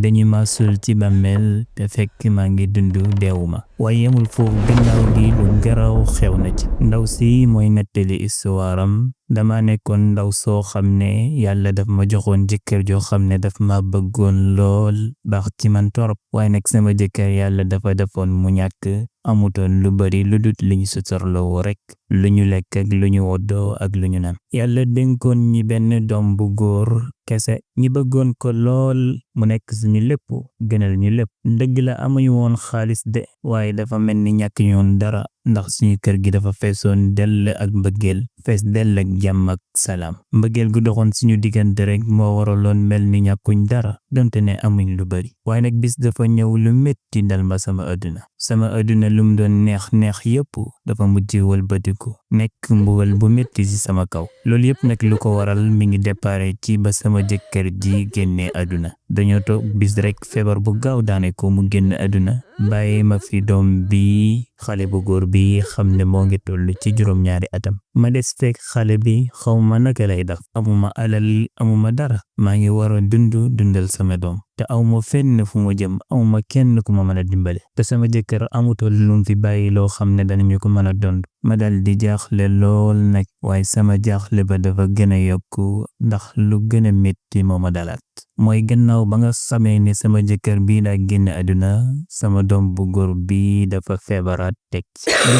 dañu ma sul ci bàmmeel te fekk maa ngi dund deewuma waaye yemul foofu gannaaw gi lu garaw xew na ci ndaw si mooy nettali istuwaaram dama nekkoon ndaw soo xam ne yàlla daf ma joxoon jëkkër joo xam ne daf ma bëggoon lool baax ci man torop waaye nag sama jëkkër yàlla dafa defoon mu ñàkk amutoon lu bari lu dut li ñu suturloo rek lu ñu lekk ak lu ñu woddoo ak lu ñu naan yàlla dénkoon ñi benn doom bu góor kese ñi bëggoon ko lool mu nekk suñu lépp gënal ñu lépp dëgg la amuñu woon xaalis de waaye dafa mel ni ñàkk ñoon dara ndax suñu kër gi dafa feesoon dell ak mbëggeel fees dell ak jàmm ak salaam mbëggeel gu doxoon suñu diggante rek moo waraloon mel ni ñàkkuñ dara donte ne amuñ lu bari waaye nag bis dafa ñëw lu metti dal ma sama àdduna lum doon neex yépp dafa mujj wëlbatiku nekk mbugal bu metti ci sama kaw loolu yépp nag lu ko waral mi ngi déparé ci ba sama jëkkër ji génnee àdduna dañoo toog bis rek feebar bu gaaw daane ko mu génn àdduna bàyyi ma fi doom bi xale bu góor bi xam ne moo ngi toll ci juróom-ñaari atam ma des fekk xale bi xawma naka lay def amuma alal amuma dara maa ngi war a dundal sama doom te awma fenn fu ma jëm awma kenn ku ma mën a dimbale te sama jëkkër amutoon lu mu fi bàyyi loo xam ne danañu ko mën a dond ma dal di jaaxle lool nag waaye sama jaaxle ba dafa gën a yokku ndax lu gën a métti moo ma dalaat mooy gannaaw ba nga xamee ne sama jëkkër bii daa génn àdduna sama doom bu góor bi dafa feebaraat teg di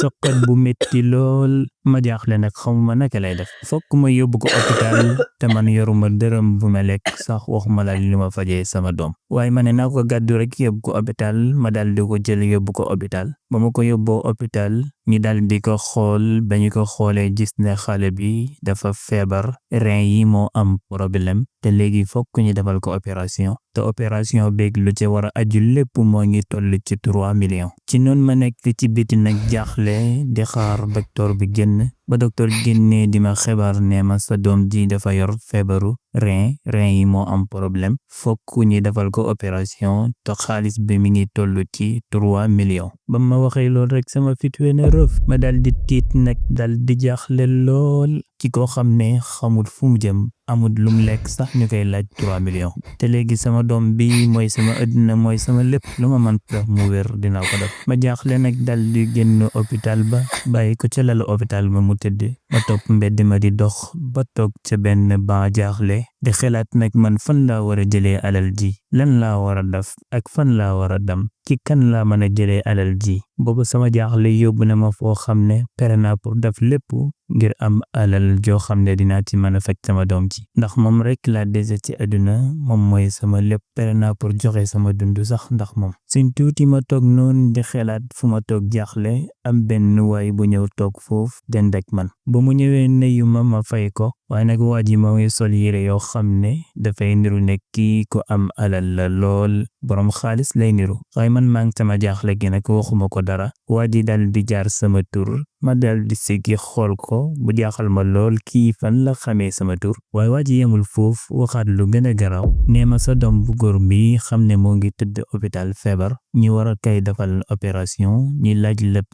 soqat bu métti lool ma jaaxle nag xamuma naka lay def fokk ma yóbbu ko hôpital te man yoruma dërëm bu ma lekk sax waxuma la li ma fajee sama doom waaye ma ne naa ko gàddu rek yóbbu ko hôpital ma dal di ko jël yóbbu ko hôpital ba ma ko yóbboo hôpital ñi dal di ko xool ba ñu ko xoolee gis ne xale bi dafa feebar rein yi moo am problème te léegi fokk ñu defal ko opération te opération beeg lu ci war a aju lépp moo ngi toll ci 3 millions ci noonu ma nekk ci biti nag jaaxle di xaar docteur bi génn ba docteur génnee di ma xibaar ne ma sa doom ji dafa yor feebaru rein yi moo am problème fokk ñu defal ko opération te xaalis bi mi ngi toll ci 3 millions ba ma waxee loolu rek sama fit na rëf ma dal di tiit nag dal di jaaxle lool ci koo xam ne xamul fu mu jëm amul lum lekk sax ñu koy laaj 3 millions te léegi sama doom bi mooy sama àddina mooy sama lépp lu ma mën def mu wér dinaa ko def ma jaaxle nag dal di génn hôpital ba bàyyi ko ca lalu hôpital ba mu tëdd ma topp mbedd ma di dox ba toog ca benn ba jaaxle di xelaat nag man fan laa war a jëlee alal ji lan laa war a def ak fan laa war a dem ci kan laa mën a jëlee alal ji boobu sama jaaxle yóbbu na ma foo xam ne pere naa pour def lépp ngir am alal joo xam ne dinaa ci mën a faj sama doom ji ndax moom rek laa dese ci àdduna moom mooy sama lépp pere naa pour joxe sama dund sax ndax moom suñ tuuti ma toog noonu di xelaat fu ma toog jaaxle am benn waay bu ñëw toog foofu dend ak man ba mu ñëwee nuyu ma fay ko waaye nag waa ji moo ngi sol yére yoo xam ne dafay niru ne kii ko am alal la lool borom xaalis lay niru waaye man maa ngi sama jaaxle gi nag waxuma ko dara waa ji dal di jaar sama tur ma dal di siggi xool ko bu jaaxal ma lool kii fan la xamee sama tur waaye waa ji yemul foofu waxaat lu gën a garaaw nee ma sa doom bu góor bi xam ne moo ngi tëdd hôpital feebar ñi war a kay defal opération ñi laaj lépp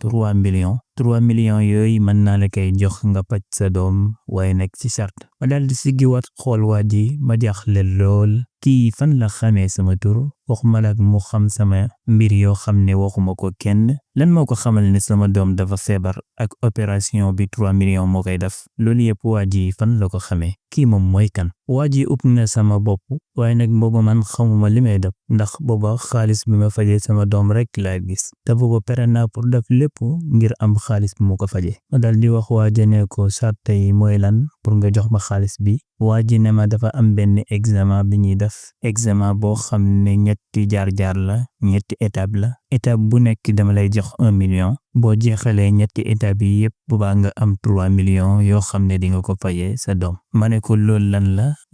3 millions yooyu mën naa la koy jox nga paj sa doom waaye nekk ci charte ma dal di siggi wat xool waa ji ma jaaxle lool kii fan la xamee sama tur waxuma la mu xam sama mbir yoo xam ne waxuma ko kenn lan moo ko xamal ne sama doom dafa feebar ak opération bi 3 millions moo koy def loolu yëpp waa ji fan la ko xamee kii moom mooy kan waa ji upp na sama bopp waaye nag booba man xamuma li may def ndax booba xaalis bi ma fajee sama doom rek laa gis te booba pere naa pour def lépp ngir am xaalis bi mu ko fajee ma dal di wax waa ji ne ko charte yi mooy lan pour nga jox ma xaalis bi waa ji ne ma dafa am benn examen bi ñuy def examen boo xam ne ñetti jaar-jaar la ñetti étape la étape bu nekk dama lay jox 1 million boo jeexalee ñetti étape yi yëpp bu baa nga am 3 millions yoo xam ne di nga ko fayee sa doom ma ne ko loolu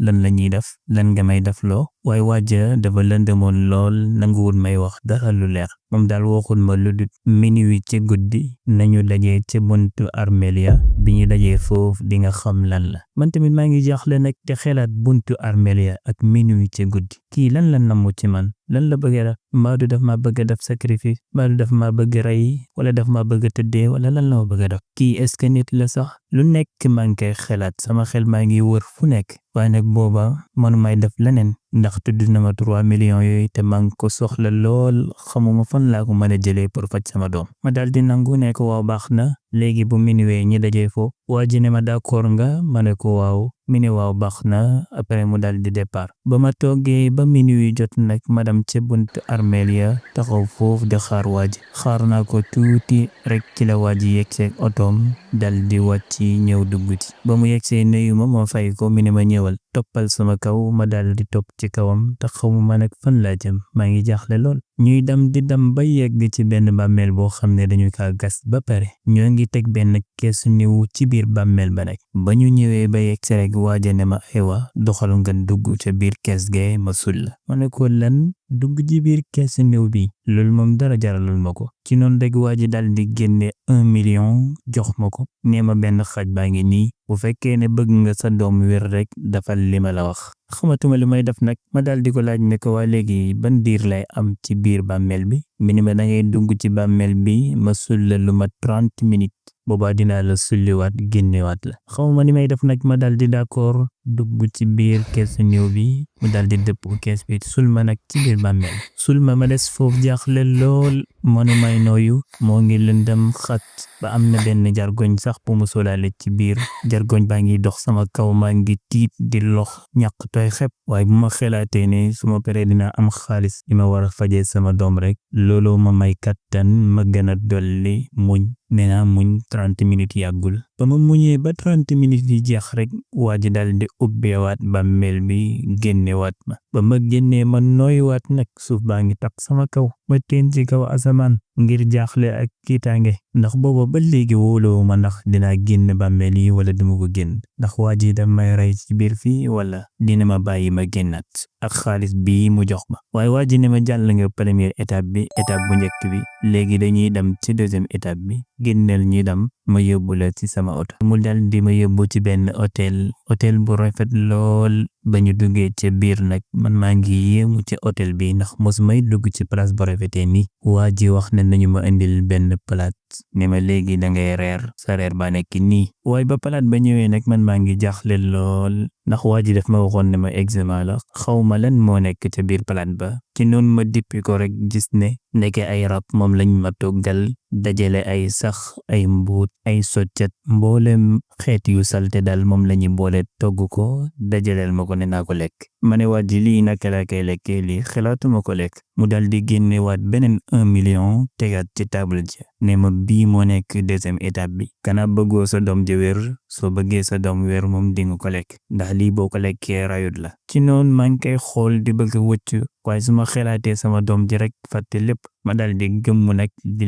lan la ñuy def lan nga may def loo waaye waaja dafa lëndëmoon lool nanguwul may wax dara lu leer moom daal waxul ma lu dul minuit ci guddi nañu dajee ci buntu armelia bi ñu dajee foofu di nga xam lan la man tamit maa ngi jaaxle nag te xelaat buntu armelia ak minuit ci guddi kii lan la namu ci man lan la bëgg a def mbaa du daf ma bëgg a def sacrifice mbaa du daf ma bëgg a rey wala daf ma bëgg a tëddee wala lan la ma bëgg a def kii est-ce que nit la sax lu nekk maa ngi koy xelaat sama xel maa ngi wër fu nekk waaye nag booba man may def leneen ndax tudd na ma 3 millions yooyu te maa ngi ko soxla lool xamuma fan laa ko mën a jëlee pour faj sama doom ma daal di nangu ne ko waaw baax na léegi bu minuwee ñi dajee foofu waa ji ne ma d'accord nga ma ne ko waaw mi ne waaw baax na après mu daal di départ ba ma toogee ba minuit jot nag ma dem ca buntu armeel ya taxaw foofu di xaar waa ji xaar naa ko tuuti rek ci la waa ji yegseeg otoom dal di wàcc ñëw dugg ci ba mu yegsee nuyu ma fay ko mi ne ma ñëwal toppal sama kaw ma daal di topp ci kawam te xamuma nag fan laa jëm maa ngi jaaxle lool ñuy dem di dem ba yegg ci benn bàmmeel boo xam ne dañu kaa gas ba pare ñoo ngi teg benn keesu niw ci biir bàmmeel ba nag ba ñu ñëwee ba yegg rek waaja ne ma aywa doxal nga dugg ca biir kees ge ma sul la ma ne ko lan dugg ci biir keesu niw bi loolu moom dara jaralul ma ko ci noonu rek waa ji daal di génne 1 million jox ma ko nee ma benn xaaj baa ngi nii bu fekkee ne bëgg nga sa doom wér rek dafal li ma la wax xamatuma li may def nag ma daal di ko laaj ne ko waa léegi ban diir lay am ci biir bàmmeel bi mi ni ma da ngay dugg ci bàmmeel bi ma sulla lu ma 30 minutes boobaa dinaa la sulliwaat génnewaat la xamuma ni may def nag ma daal di d'accord dugg ci biir keesu niw bi mu daal di dëpp kees bi sul ma nag ci biir bàmmeel sul ma des foofu jaaxle lool mënu may nooyu moo ngi lëndëm xat ba am na benn jargoñ sax bu mu solaale ci biir jargoñ baa ngi dox sama kaw maa ngi tiit di lox ñàq tooy xep waaye bu ma xelaatee ne su ma paree dina am xaalis li ma war a fajee sama doom rek looloo ma may kattan ma gën a dolli muñ nee naa muñ 30 minutes yàggul ba ma muñee ba 30 minutes yi jeex rek waa ji daal di ubbeewaat bàmmeel bi génnewaat ma ba ma génnee ma nooywaat nag suuf baa ngi tak sama kaw ma teen ci kaw asamaan ngir jaaxle ak kiitaange ndax booba ba léegi wóoloo ma ndax dinaa génn bàmmeel yi wala duma ko génn ndax waa ji da may rey ci biir fii wala dina ma bàyyi ma génnaat ak xaalis bii mu jox ma waaye waa ji ne ma jàll nga première étape bi étape bu njëkk bi léegi dañuy dem ci deuxième étape bi génneel ñi dem ma yóbbu la ci sama oto mu dal di ma yóbbu ci benn hôtel bu rafet lool ba ñu duggee ca biir nag man maa ngi yéemu ci hôtel bi ndax mos may dugg ci place bu rafetee ni waa ji wax ne nañu ma indil benn palaat ne ma léegi da ngay reer sa reer baa nekk nii waaye ba palaat ba ñëwee nag man maa ngi jaaxle lool ndax waa ji daf ma waxoon ne ma examen la xaw ma lan moo nekk ca biir palaat ba ci noonu ma dippi ko rek gis ne ndeke ay rab moom lañ ma toggal dajale ay sax ay mbuut ay soccet mboolem xeet yu salte daal moom lañuy boole togg ko dajaleel ma ko ne naa ko lekk ma ne waa ji lii naka laa koy lekkee lii xalaatuma ko lekk mu dal di génnewaat beneen 1 million tegaat ci table ji ne ma bii moo nekk deuxième étape bi kana bëggoo sa doom ji wér soo bëggee sa doom wér moom di nga ko lekk ndax lii boo ko lekkee rayut la ci noonu maa ngi koy xool di bëgg a wëcc waaye su ma xelaatee sama doom ji rek fàtte lépp ma dal di gëmmu nag di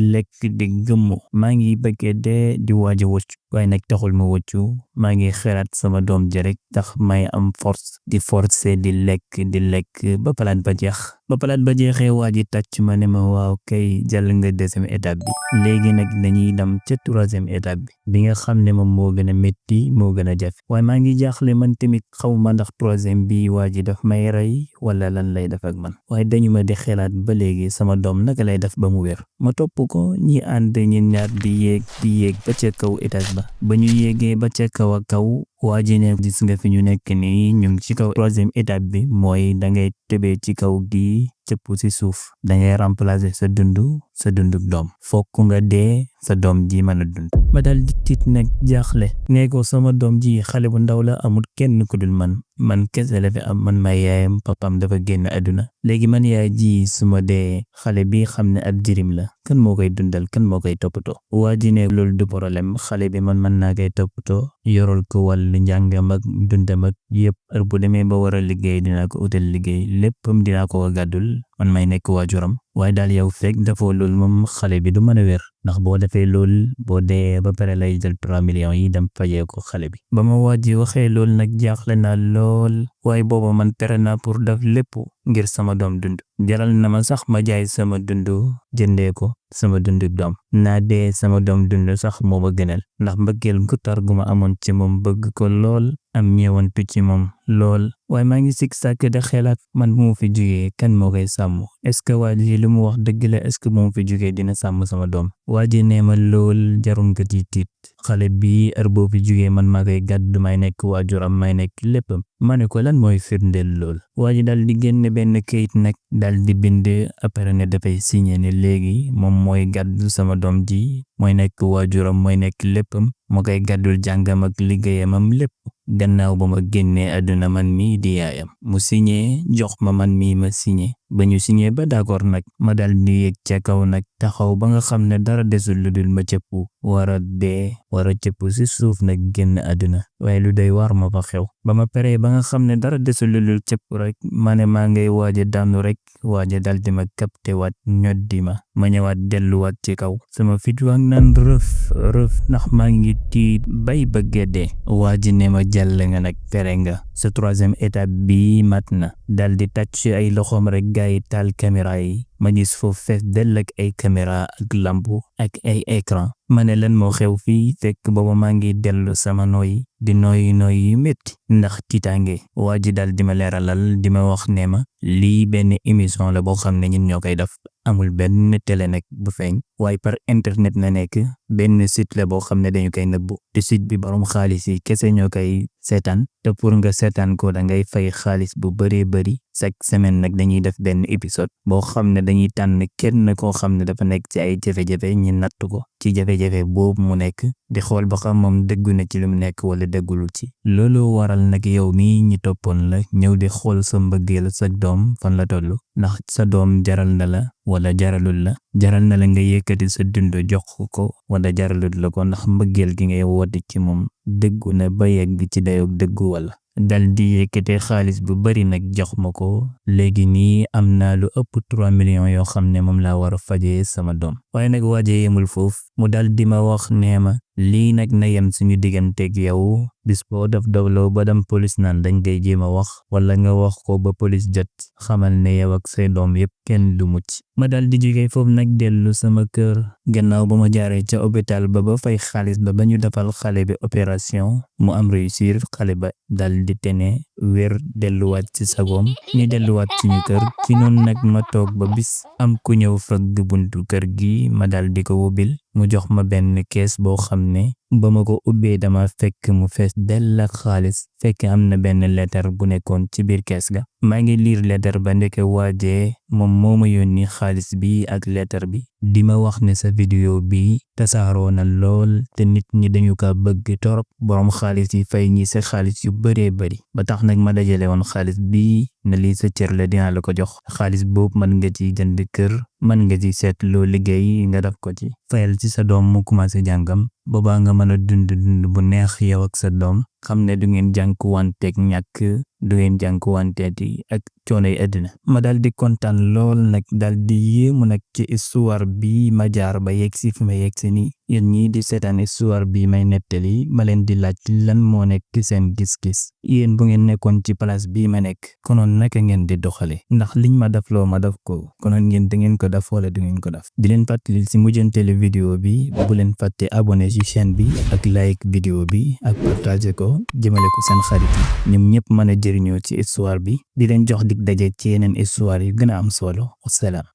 lekk di gëmmu maa ngi bëggee dee di waaj a wëcc waaye nag taxul ma wëccu maa ngi xelaat sama doom ji rek tax may am force di forcer di lekk ba palaat ba jeex ba palaat ba jeexee waa ji tàcc ma ne ma waaw kay jàll nga deuxième étape bi léegi nag dañuy dem ca troisième étape bi nga xam ne moom moo gën a métti moo gën a jafe waaye maa ngi jaaxle man tamit xawma ndax troisième bi waa ji daf may rey wala lan lay def ak man waaye dañu ma di xelaat ba léegi sama doom naka lay def ba mu wér ma topp ko ñi ànd ñi ñaar di yéeg ba ca kaw étage ba ñu yéegee ba ca kaw a kaw waa ji ne gis nga fi ñu nekk nii ñu ngi ci kaw troisième étape bi mooy da ngay tëbee ci kaw gi cëpp ci suuf da ngay remplacer sa dunduk doom fokk nga dee sa doom ji mën a dund ma dal di tiit nag jaaxle nee ko sama doom ji xale bu ndaw la amul kenn ku dul man kese la fi am man may yaayam papam dafa génn àdduna léegi man yaay ji su ma dee xale bi xam ne ab jirim la kan moo koy dundal kan moo koy toppatoo waa ji ne loolu du problème xale bi man mën naa koy toppatoo yorol ko wàllu njàngam ak dundam ak yëpp heure bu demee ba war a liggéey dinaa ko utal liggéey léppam dinaa ko gàddul man may nekk waajuram waaye daal yow fekk dafoo loolu moom xale bi du mën a wér ndax boo defee loolu boo dee ba pare lay jël 3 millions yi dem fajee ko xale bi ba ma waaji waxee loolu nag jaaxle naa lool waaye booba man tere naa pour def lépp ngir sama doom dund jaral na ma sax ma jaay sama dund jëndee ko sama dundu doom naa dee sama doom dund sax moo ma gënal ndax mbëggeel gu tar gu ma amoon ci moom bëgg ko lool am ñeewantu ci moom lool. waaye maa ngi sikk sàkk de xelaat man bu ma fi jugee kan moo koy sàmm est-ce que waa ji li mu wax dëgg la est-ce que bu ma fi jugee dina sàmm sama doom. waa ji nee ma lool jarul nga ci tiit xale bi heure boo fi jugee man maa koy gàddu may nekk waajuram may nekk léppam. ma ne ko lan mooy firndeel lool. waa ji daal di génne benn kayit nag daal di bind après ne dafay signé ne léegi moom mooy gàddu sama doom ji mooy nekk waajuram mooy nekk léppam moo koy gàddul jàngam ak liggéeyamam lépp. gannaaw ba ma génnee àdduna man mii di yaayam mu signé jox ma man mii ma signé ba ñu signé ba d'accord nag ma dal di yéeg ca kaw nag taxaw ba nga xam ne dara desul lu dul ma cëppu war a dee war a cëppu si suuf nag génn àdduna. waaye lu day war ma fa xew ba ma paree ba nga xam ne dara desul lu dul cëppu rek ma ne maa ngay waaja daanu rek waaja dal di ma capté waat ñoddi ma ñëwaat delluwaat ci kaw sama fit waag naan rëf ndax maa ngi tiit bay bëgge dee. waaji ne ma jàll nga nag pere nga sa troisième étape bi mat na dal di tàcc ay loxoom rek gaay yi taal caméra yi ma gis foofu fees dell ak ay caméra ak lampu ak ay écran. ma ne lan moo xew fii fekk booba maa ngi dellu sama nooyi di nooyi yu métti ndax tiitaange. waa ji dal di ma leeralal di ma wax ne ma lii benn émission la boo xam ne ñun ñoo koy def amul benn télé nag bu feeñ waaye par internet na nekk benn site la boo xam ne dañu koy nëbbu te site bi borom xaalis yi kese ñoo koy seetaan te pour nga seetaan ko da ngay fay xaalis bu bëree bëri. chaque semaine nag dañuy def benn épisode boo xam ne dañuy tànn kenn koo xam ne dafa nekk ci ay jafe-jafe ñi natt ko ci jafe-jafe boobu mu nekk di xool ba xam moom dëggu na ci lu mu nekk wala dëggulu ci. loolu waral nag yow mii ñi toppoon la ñëw di xool sa mbëggeel sa doom fan la toll ndax sa doom jaral na la wala jaralul la jaral na la nga yëkkati sa dund jox ko wala jaralul la ko ndax mbëggeel gi ngay woote ci moom dëggu na ba yegg ci dayoog dëggu wala. dal di yëkkate xaalis bu bari nag jox ma ko léegi nii am naa lu ëpp 3 millions yoo xam ne moom laa war a fajee sama doom. waaye nag waaje yemul foofu mu dal di ma wax nee ma lii nag na yem suñu digganteeg yow bis boo def dawloo ba dem police naan dañ koy jéem a wax wala nga wax ko ba police jot xamal ne yow ak say doom yépp kenn du mucc. ma dal di jógee foofu nag dellu sama kër gannaaw ba ma jaaree ca hôpital ba fay xaalis ba ñu defal xale bi opération mu am réussir xale ba dal di tene wér delluwaat ci sagoom ñu delluwaat suñu kër ci noonu nag ma toog ba bis am ku ñëw fëgg buntu kër gi ma dal di ko wubbil mu jox ma benn kees boo xam ne ba ma ko ubbee dama fekk mu fees dell ak xaalis fekk am na benn lettre bu nekkoon ci biir kees ga. maa ngi liir lettre ba ndeke waajee moom moo ma yónni xaalis bi ak lettre bi di ma wax ne sa vidéo bi tasaaroo na lool te nit ñi dañu ko bëgg torop borom xaalis yi fay ñi sa xaalis yu bëree bëri ba tax nag ma dajale woon xaalis bi na lii sa cër la dinaa la ko jox xaalis boobu mën nga ci jënd kër mën nga ci seet loo liggéey nga def ko ci fayal ci sa doom mu commencé jàngam boobaa nga mën a dund bu neex yow ak sa doom xam ne du ngeen jànkuwanteeg ñàkk du ngeen jànkuwanteeti ak coonay àddina. ma dal di kontaan lool nag dal di yéemu nag ci histoire bi ma jaar ba yegg si fi ma yegg si nii yéen ñii di seetaan histoire bi may nettali ma leen di laaj lan moo nekk seen gis-gis yéen bu ngeen nekkoon ci place bii ma nekk konoon naka ngeen di doxale ndax liñ ma def loo ma def ko konoon ngeen da ngeen ko def wala du ngeen ko def. di leen fàttali si mujjanteelu vidéo bi bu leen fàtte abonné ci chaîne bi ak like vidéo bi ak partager ko jëmale ko seen xarit yi ñoom ñëpp mën a jëriñoo ci histoire bi di leen jox dig daje ci yeneen histoire yu gën a am solo. Wasalaam.